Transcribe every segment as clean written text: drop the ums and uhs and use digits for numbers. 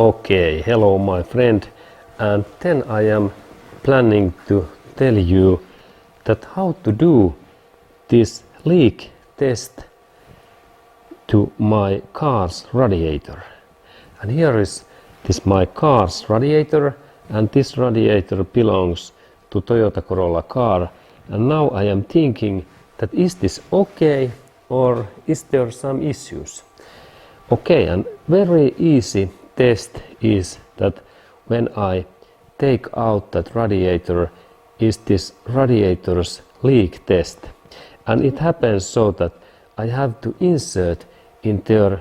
Okay, hello my friend, and then I am planning to tell you that how to do this leak test to my car's radiator. And here is this my car's radiator, and this radiator belongs to Toyota Corolla car. And now I am thinking that is this okay or is there some issues? Okay, and very easy test is that when I take out that radiator is this radiator's leak test. And it happens so that I have to insert in there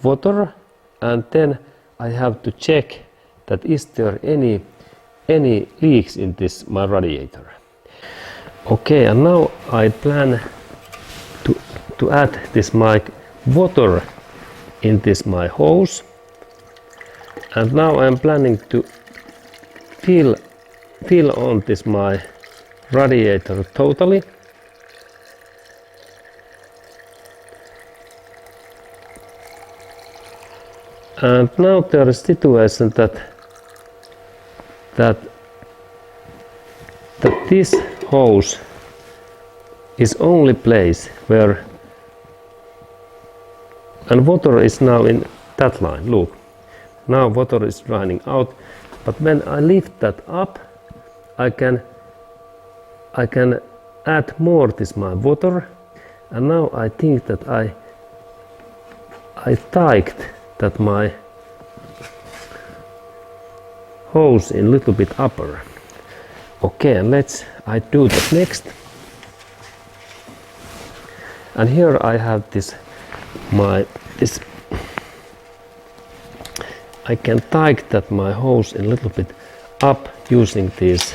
water, and then I have to check that is there any leaks in this my radiator. Okay, and now I plan to add this my water in this my hose, and now I am planning to fill on this my radiator totally. And now there is a situation that this hose is only place where, and water is now in that line. Look, now water is running out, but when I lift that up, I can add more this my water, and now I think that I tightened that my hose in little bit upper. Okay, and I do that next. And here I have this I can tighten that my hose in little bit up using this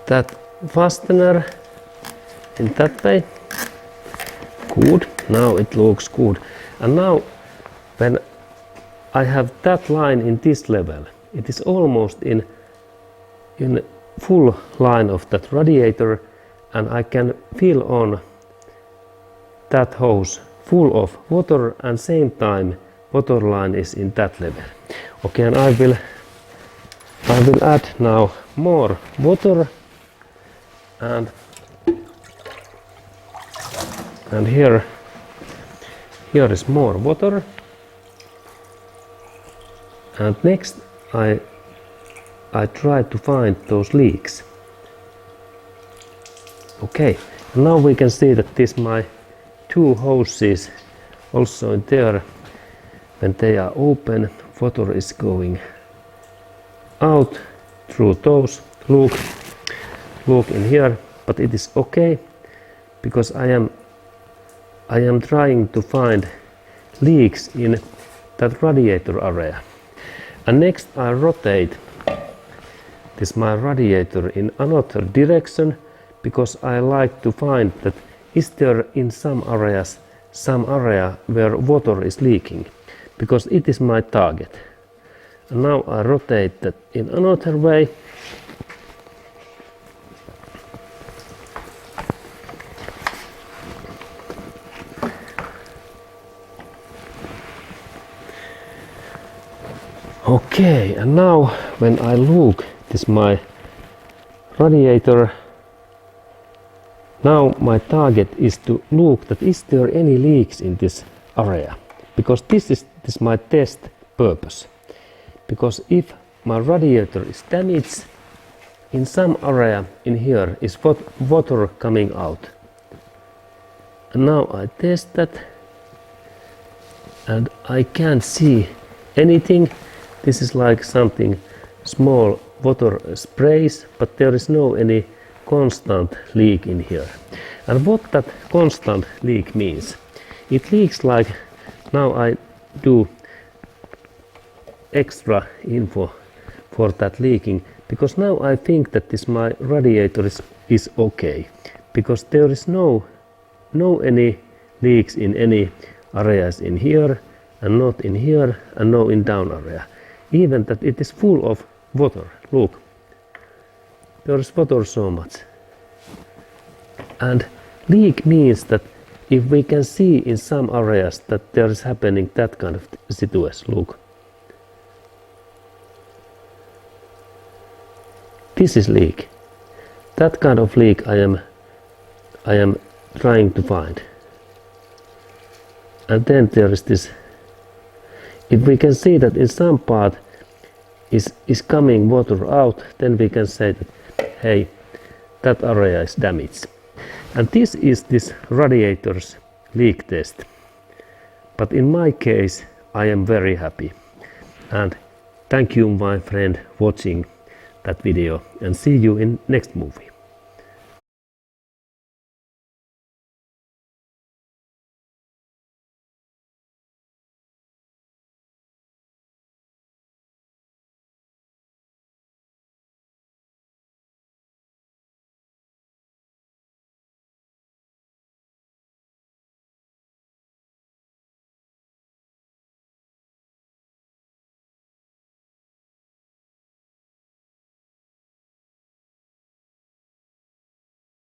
that fastener in that way. Good, now it looks good. And now when I have that line in this level, it is almost in full line of that radiator, and I can fill on that hose full of water, and same time water line is in that level. Okay, and I will add now more water, and here is more water, and next I try to find those leaks. Okay, now we can see that this my two hoses also in there, when they are open, water is going out through those. Look in here, but it is okay because I am trying to find leaks in that radiator area. And next I rotate this my radiator in another direction, because I like to find that is there in some area where water is leaking, because it is my target. And now I rotate that in another way. Okay, and now when I look this my radiator, now my target is to look that is there any leaks in this area, because this is my test purpose. Because if my radiator is damaged, in some area in here is water coming out. And now I test that, and I can't see anything. This is like something small water sprays, but there is no any constant leak in here. And what that constant leak means, it leaks like, now I do extra info for that leaking, because now I think that this my radiator is okay, because there is no any leaks in any areas in here, and not in here, and no in down area. Even that it is full of water. Look, there is water so much. And leak means that if we can see in some areas that there is happening that kind of situation, look. This is leak. That kind of leak I am trying to find. And then there is this. If we can see that in some part is coming water out, then we can say that, hey, that area is damaged. And this is this radiator's leak test. But in my case, I am very happy. And thank you, my friend, watching that video, and see you in next movie.